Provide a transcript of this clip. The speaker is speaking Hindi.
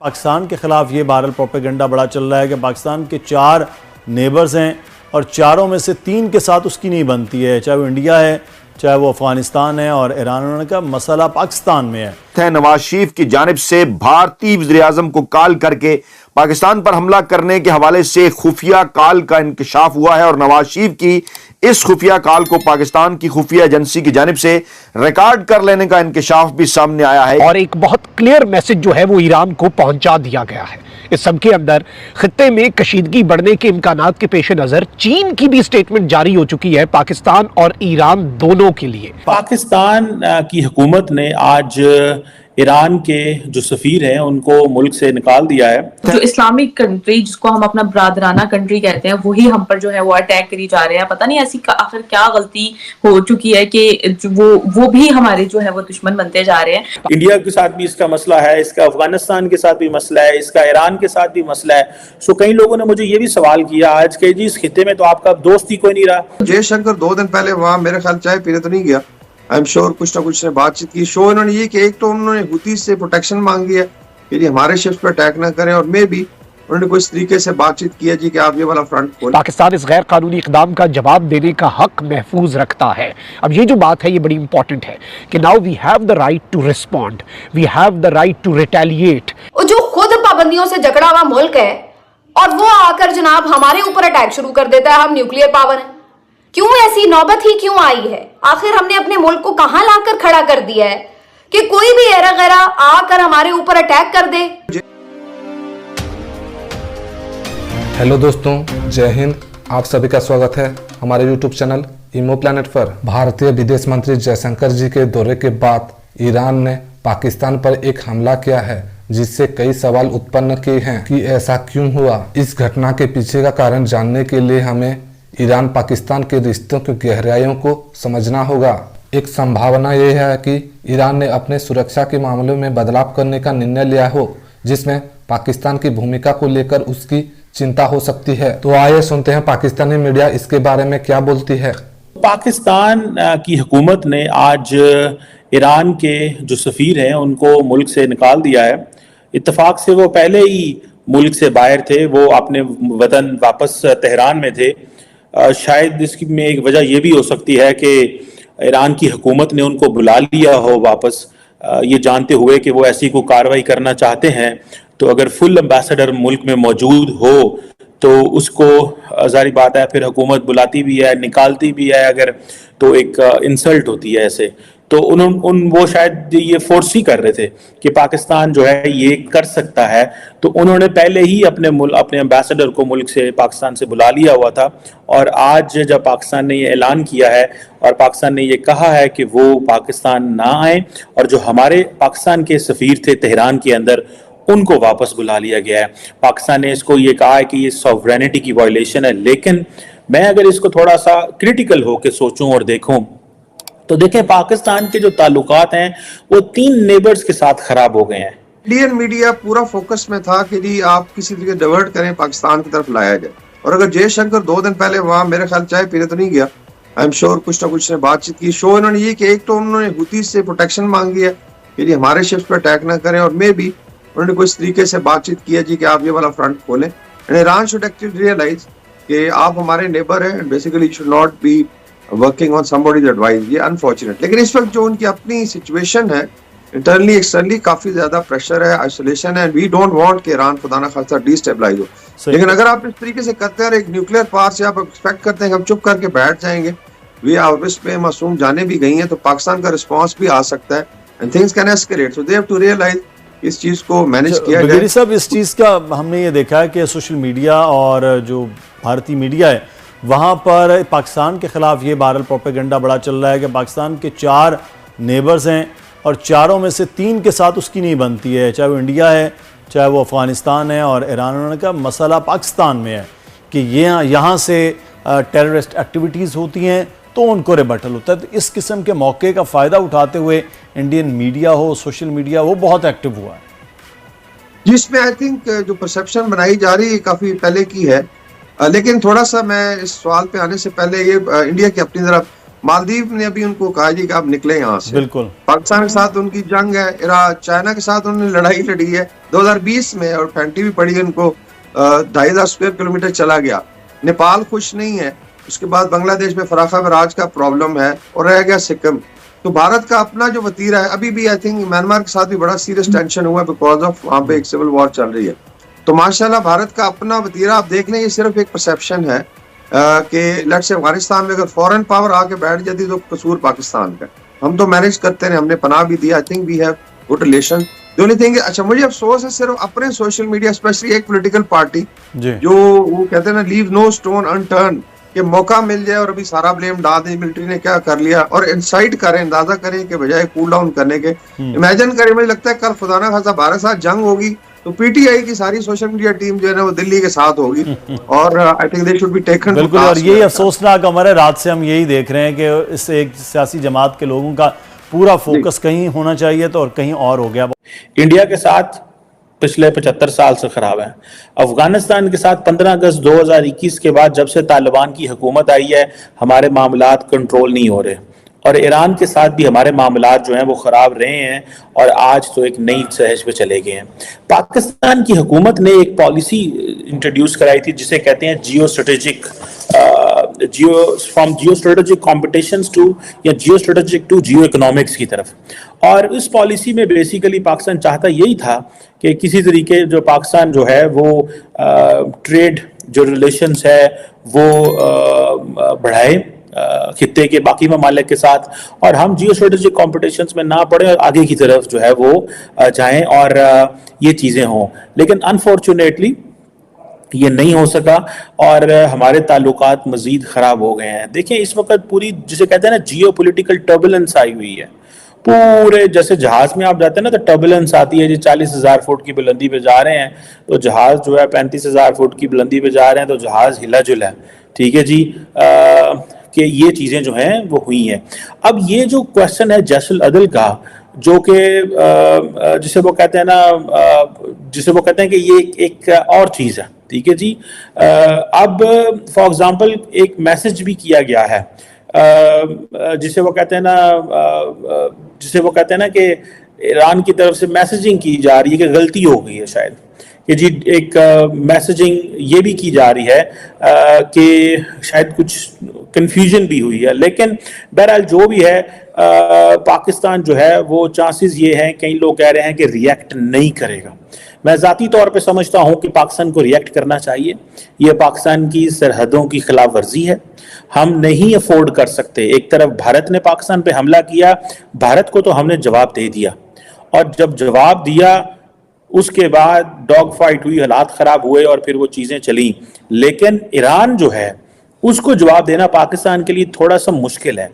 पाकिस्तान के ख़िलाफ़ ये वायरल प्रोपेगेंडा बड़ा चल रहा है कि पाकिस्तान के 4 नेबर्स हैं और चारों में से 3 के साथ उसकी नहीं बनती है, चाहे वो इंडिया है, चाहे वो अफगानिस्तान है और ईरान। उन्होंने कहा मसला पाकिस्तान में है। नवाज शरीफ की जानिब से भारतीय वज़ीर-ए-आज़म को कॉल करके पाकिस्तान पर हमला करने के हवाले से खुफिया कॉल का इंकशाफ हुआ है और नवाज शरीफ की इस खुफिया कॉल को पाकिस्तान की खुफिया एजेंसी की जानिब से रिकॉर्ड कर लेने का इंकशाफ भी सामने आया है और एक बहुत क्लियर मैसेज जो है वो ईरान को पहुंचा दिया गया है। इस सब के अंदर खित्ते में कशीदगी बढ़ने के इम्कानात के पेश नजर चीन की भी स्टेटमेंट जारी हो चुकी है पाकिस्तान और ईरान दोनों के लिए। पाकिस्तान की हुकूमत ने आज ईरान के जो सफीर हैं उनको मुल्क से निकाल दिया है। जो इस्लामिक कंट्री जिसको हम अपना ब्रादराना कंट्री कहते हैं वही हम पर जो है वो अटैक करी जा रहे हैं। पता नहीं ऐसी आखिर क्या गलती हो चुकी है कि वो भी हमारे जो है वो दुश्मन बनते जा रहे हैं। इंडिया के साथ भी इसका मसला है, इसका अफगानिस्तान के साथ भी मसला है, इसका ईरान के साथ भी मसला है। सो कई लोगों ने मुझे ये भी सवाल किया आज के जी इस खिते में तो आपका दोस्त ही कोई नहीं रहा। जयशंकर 2 दिन पहले वहाँ मेरे ख्याल चाय पीने तो नहीं गया, आई एम श्योर कुछ ना कुछ ने बातचीत की। शो इन्होंने ये कि एक तो उन्होंने हुती से प्रोटेक्शन मांगी है कि हमारे शिप्स पर अटैक ना करें और मे भी उन्होंने कुछ तरीके से बातचीत की है जी कि आप ये वाला फ्रंट खोलें। पाकिस्तान इस गैर कानूनी इकदाम का जवाब देने का हक महफूज रखता है। अब ये जो बात है ये बड़ी इंपॉर्टेंट है कि now we have the right to respond, we have the right to retaliate. जो खुद पाबंदियों से जकड़ा हुआ मुल्क है और वो आकर जनाब हमारे ऊपर अटैक शुरू कर देता है, हम न्यूक्लियर पावर है। क्यों ऐसी नौबत ही क्यों आई है? आखिर हमने अपने मुल्क को कहां लाकर खड़ा कर दिया है कि कोई भी एरा गैरा आकर हमारे ऊपर अटैक कर दे। हेलो दोस्तों, जय हिंद। आप सभी का स्वागत है हमारे यूट्यूब चैनल इमो प्लैनेट पर। भारतीय विदेश मंत्री जयशंकर जी के दौरे के बाद ईरान ने पाकिस्तान पर एक हमला किया है जिससे कई सवाल उत्पन्न किए हैं कि ऐसा क्यों हुआ। इस घटना के पीछे का कारण जानने के लिए हमें ईरान पाकिस्तान के रिश्तों की गहराइयों को समझना होगा। एक संभावना यह है कि ईरान ने अपने सुरक्षा के मामलों में बदलाव करने का निर्णय लिया हो जिसमें पाकिस्तान की भूमिका को लेकर उसकी चिंता हो सकती है। तो आइए सुनते हैं पाकिस्तानी मीडिया इसके बारे में क्या बोलती है। पाकिस्तान की हुकूमत ने आज ईरान के जो सफीर हैं उनको मुल्क से निकाल दिया है। इत्तेफाक से वो पहले ही मुल्क से बाहर थे, वो अपने वतन वापस तेहरान में थे। शायद इसकी में एक वजह यह भी हो सकती है कि ईरान की हुकूमत ने उनको बुला लिया हो वापस, ये जानते हुए कि वो ऐसी कोई कार्रवाई करना चाहते हैं। तो अगर फुल एम्बेसडर मुल्क में मौजूद हो तो उसको जारी बात है फिर हुकूमत बुलाती भी है, निकालती भी है अगर, तो एक इंसल्ट होती है ऐसे। तो वो शायद ये फोर्स ही कर रहे थे कि पाकिस्तान जो है ये कर सकता है। तो उन्होंने पहले ही अपने एम्बेसडर को मुल्क से पाकिस्तान से बुला लिया हुआ था और आज जब पाकिस्तान ने ये ऐलान किया है और पाकिस्तान ने ये कहा है कि वो पाकिस्तान ना आए और जो हमारे पाकिस्तान के सफ़ीर थे तेहरान के अंदर उनको वापस बुला लिया गया है। पाकिस्तान ने इसको ये कहा है कि ये सॉवरेनिटी की वायलेशन है। लेकिन मैं अगर इसको थोड़ा सा क्रिटिकल होकर सोचूं और देखूं तो देखें पाकिस्तान के जो ताल्लुकात हैं वो 3 नेबर्स के साथ खराब हो गए हैं। इंडियन मीडिया पूरा फोकस में था कि जी आप किसी तरीके डाइवर्ट करें, पाकिस्तान की तरफ लाया जाए। और अगर जयशंकर 2 दिन पहले वहाँ मेरे ख्याल चाय पीने तो नहीं गया, आई एम श्योर कुछ ना कुछ ने बातचीत की। शो इन्होंने ये कि एक तो उन्होंने हुती से प्रोटेक्शन मांगी है कि हमारे शिप्स पर अटैक ना करें और मे भी उन्होंने कुछ तरीके से बातचीत की है जी कि आप ये वाला फ्रंट खोलें। And Iran should actually realise कि आप हमारे नेबर हैं and basically should not be working on somebody's advice. ये अनफॉर्चुनेट। लेकिन इस वक्त जो उनकी अपनी सिचुएशन है इंटरनली एक्सटर्नली काफी ज्यादा प्रेशर है, आइसोलेशन है एंड वी डोंट वांट कि ईरान खुदा ना खास्ता डिस्टेबलाइज हो। लेकिन अगर आप इस तरीके से करते हैं एक न्यूक्लियर पावर से आप एक्सपेक्ट करते हैं कि हम चुप करके बैठ जाएंगे, वी आर रिस्क पे मासूम जाने भी गई हैं, तो पाकिस्तान का रिस्पांस भी आ सकता है and things can escalate. So they have to realise इस चीज को मैनेज किया जाए। सब इस चीज का हमने ये देखा है कि सोशल मीडिया और जो भारतीय मीडिया है वहाँ पर पाकिस्तान के ख़िलाफ़ ये वायरल प्रोपेगेंडा बड़ा चल रहा है कि पाकिस्तान के 4 नेबर्स हैं और चारों में से 3 के साथ उसकी नहीं बनती है, चाहे वो इंडिया है, चाहे वो अफगानिस्तान है और ईरान। उन्होंने कहा मसला पाकिस्तान में है कि यहाँ से टेररिस्ट एक्टिविटीज़ होती हैं तो उनको रिबटल होता है। तो इस किस्म के मौके का फ़ायदा उठाते हुए इंडियन मीडिया हो, सोशल मीडिया वो बहुत एक्टिव हुआ है, जिसमें आई थिंक जो परसेप्शन बनाई जा रही है काफ़ी पहले की है। लेकिन थोड़ा सा मैं इस सवाल पे आने से पहले ये इंडिया की अपनी तरफ मालदीव ने अभी उनको कहा जी कि आप निकले यहाँ से। बिल्कुल। पाकिस्तान के साथ उनकी जंग है, चाइना के साथ उन्होंने लड़ाई लड़ी है 2020 में, और फेंटी भी पड़ी उनको, 2,500 स्क्वायर किलोमीटर चला गया। नेपाल खुश नहीं है, उसके बाद बांग्लादेश में फराखा वराज का प्रॉब्लम है, और रह गया सिक्किम। तो भारत का अपना जो वतीरा है, अभी भी आई थिंक म्यांमार के साथ भी बड़ा सीरियस टेंशन हुआ बिकॉज ऑफ वहां पे एक सिविल वॉर चल रही है। तो माशाल्लाह भारत का अपना वतीरा आप देख लें, ये सिर्फ एक परसेप्शन है कि लेट्स से अफगानिस्तान में अगर फॉरेन पावर आके बैठ जाती तो कसूर पाकिस्तान का। हम तो मैनेज करते रहे, हमने पनाह भी दिया, I think we have good relation. The only thing, अच्छा मुझे अफसोस है सिर्फ अपने सोशल मीडिया, स्पेशली एक पॉलिटिकल पार्टी जो वो कहते हैं ना, लीव नो स्टोन अनटर्न, कि मौका मिल जाए और अभी सारा ब्लेम डाल दें मिलिट्री ने क्या कर लिया, और इंसाइट करें, अंदाजा करें कि बजाय कूल डाउन करने के इमेजिन करें। मुझे लगता है कल खुदा ना खासा भारत साथ जंग होगी तो पीटीआई की सारी सोशल मीडिया टीम जो है ना वो दिल्ली के साथ होगी, और I think they should be taken. बिल्कुल, और यही अफसोसनाक अमर है, रात से हम यही देख रहे हैं कि इस एक सियासी जमात के लोगों का पूरा फोकस कहीं होना चाहिए तो और कहीं और हो गया। इंडिया के साथ पिछले 75 साल से खराब है। अफगानिस्तान के साथ 15 अगस्त 2021 के बाद जब से तालिबान की हुकूमत आई है, हमारे मामलात कंट्रोल नहीं हो रहे, और ईरान के साथ भी हमारे मामलात जो हैं वो ख़राब रहे हैं, और आज तो एक नई सहज पे चले गए हैं। पाकिस्तान की हुकूमत ने एक पॉलिसी इंट्रोड्यूस कराई थी जिसे कहते हैं geostrategic, from geostrategic competitions to, या geostrategic to geoeconomics की तरफ। और इस पॉलिसी में बेसिकली पाकिस्तान चाहता यही था कि किसी तरीके जो पाकिस्तान जो है वो ट्रेड जो रिलेशंस है वो बढ़ाए खित्ते के बाकी ममालिक के साथ, और हम जियो स्ट्रेटेजिक कॉम्पिटिशंस में ना पड़े और आगे की तरफ जो है वो जाएं और ये चीज़ें हों। लेकिन अनफॉर्चुनेटली ये नहीं हो सका, और हमारे ताल्लुकात मज़ीद ख़राब हो गए हैं। देखिए इस वक्त पूरी जिसे कहते हैं ना जियो पोलिटिकल टर्बुलेंस आई हुई है पूरे, जैसे जहाज में आप जाते हैं ना तो टर्बुलेंस आती है जी, 40,000 फुट की बुलंदी पे जा रहे हैं तो जहाज जो है 35,000 फुट की बुलंदी पे जा रहे हैं तो जहाज हिला जुला है, ठीक है जी, कि ये चीज़ें जो हैं वो हुई हैं। अब ये जो क्वेश्चन है जैशुल अदल का, जो कि जिसे वो कहते हैं ना, जिसे वो कहते हैं कि ये एक और चीज़ है, ठीक है जी। अब फॉर एग्जांपल एक मैसेज भी किया गया है, जिसे वो कहते हैं ना, जिसे वो कहते हैं ना कि ईरान की तरफ से मैसेजिंग की जा रही है कि गलती हो गई है शायद, कि जी एक मैसेजिंग ये भी की जा रही है कि शायद कुछ कंफ्यूजन भी हुई है। लेकिन बहरहाल जो भी है, पाकिस्तान जो है वो चांसेस ये हैं, कई लोग कह रहे हैं कि रिएक्ट नहीं करेगा। मैं ज़ाती तौर पे समझता हूँ कि पाकिस्तान को रिएक्ट करना चाहिए। ये पाकिस्तान की सरहदों की खिलाफ वर्जी है, हम नहीं अफोर्ड कर सकते। एक तरफ भारत ने पाकिस्तान पे हमला किया, भारत को तो हमने जवाब दे दिया, और जब जवाब दिया उसके बाद डॉग फाइट हुई, हालात ख़राब हुए और फिर वो चीज़ें चली। लेकिन ईरान जो है उसको जवाब देना पाकिस्तान के लिए थोड़ा सा मुश्किल है।